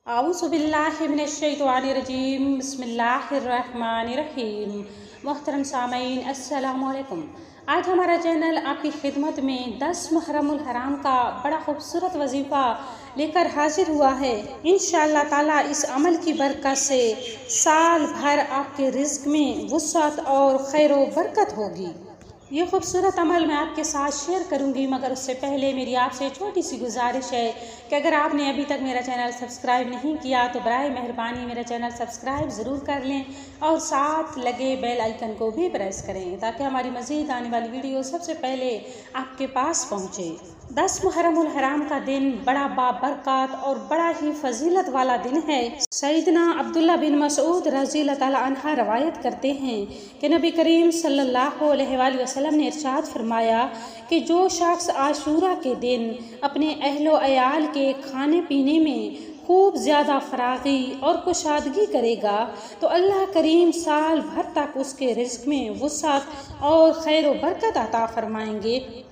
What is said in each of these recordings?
आऊज़ुबिल्लाहि मिनश्शैतानिर्रजीम बिस्मिल्लाहिर्रहमानिर्रहीम। मोहतरम सामीन अस्सलामु अलैकुम। आज हमारा चैनल आपकी खिदमत में 10 मुहर्रमुल हराम का बड़ा खूबसूरत वजीफ़ा लेकर हाजिर हुआ है। इंशाअल्लाह ताला इस अमल की बरकत से साल भर आपके रिज़्क़ में वुसअत और खैर व बरकत होगी। ये खूबसूरत अमल मैं आपके साथ शेयर करूंगी, मगर उससे पहले मेरी आपसे छोटी सी गुजारिश है कि अगर आपने अभी तक मेरा चैनल सब्सक्राइब नहीं किया तो बराए मेहरबानी मेरा चैनल सब्सक्राइब ज़रूर कर लें और साथ लगे बेल आइकन को भी प्रेस करें ताकि हमारी मज़ीद आने वाली वीडियो सबसे पहले आपके पास पहुँचे। 10 मुहर्रमुल हराम का दिन बड़ा बाबरकत और बड़ा ही फजीलत वाला दिन है। सैयदना अब्दुल्ला बिन मसऊद रज़ियल्लाहु ताला अन्हा रवायत करते हैं कि नबी करीम सल्लल्लाहु अलैहि वसल्लम ने इरशाद फरमाया कि जो शख्स आशूरा के दिन अपने अहलो अयाल के खाने पीने में खूब ज़्यादा फरागी और कुशादगी करेगा तो अल्लाह करीम साल भर तक उसके रिज़्क़ में वुसअत और खैर व बरकत अता फरमाएंगे।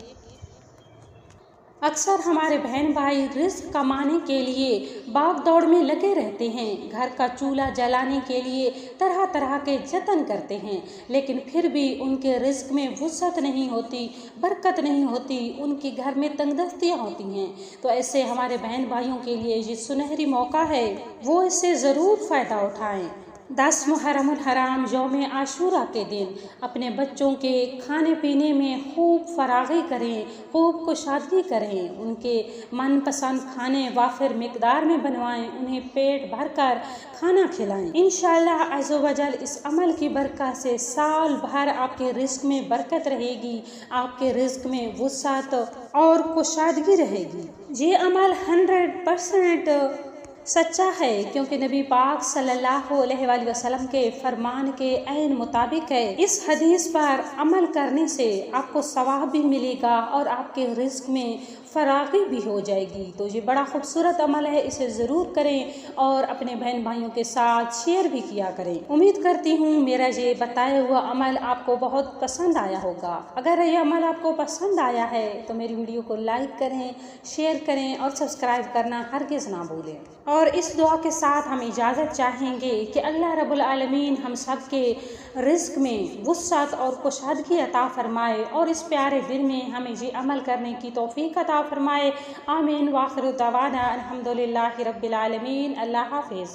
अक्सर हमारे बहन भाई रिज़्क़ कमाने के लिए भाग दौड़ में लगे रहते हैं, घर का चूल्हा जलाने के लिए तरह तरह के जतन करते हैं, लेकिन फिर भी उनके रिज़्क़ में वुसअत नहीं होती, बरकत नहीं होती, उनके घर में तंगदस्तियाँ होती हैं। तो ऐसे हमारे बहन भाइयों के लिए ये सुनहरी मौका है, वो इससे ज़रूर फ़ायदा उठाएँ। 10 मुहर्रमुल हराम यौम आशूरा के दिन अपने बच्चों के खाने पीने में खूब फरागी करें, खूब कुशादगी करें, उनके मनपसंद खाने वाफिर मिकदार में बनवाएं, उन्हें पेट भर कर खाना खिलाएं। इंशाअल्लाह अज़्ज़ व जल इस अमल की बरकत से साल भर आपके रिज़्क़ में बरकत रहेगी, आपके रिज़्क़ में वुसअत और कुशादगी रहेगी। ये अमल 100% सच्चा है क्योंकि नबी पाक सल्लल्लाहु अलैहि वसल्लम के फरमान के ऐन मुताबिक है। इस हदीस पर अमल करने से आपको सवाब भी मिलेगा और आपके रिज़्क़ में फरागी भी हो जाएगी। तो ये बड़ा खूबसूरत अमल है, इसे ज़रूर करें और अपने बहन भाइयों के साथ शेयर भी किया करें। उम्मीद करती हूँ मेरा ये बताया हुआ अमल आपको बहुत पसंद आया होगा। अगर ये अमल आपको पसंद आया है तो मेरी वीडियो को लाइक करें, शेयर करें और सब्सक्राइब करना हरगिज़ ना भूलें। और इस दुआ के साथ हम इजाज़त चाहेंगे कि अल्लाह रब्बुल आलमीन हम सब के रिज़्क़ में वुसअत और कुशादगी अता फ़रमाए और इस प्यारे दिन में हमें ये अमल करने की तौफ़ीक़ अता फ़रमाए। आमीन। व आखिरु दवाना अल्हम्दुलिल्लाहि रब्बिल आलमीन। अल्लाह हाफ़िज़।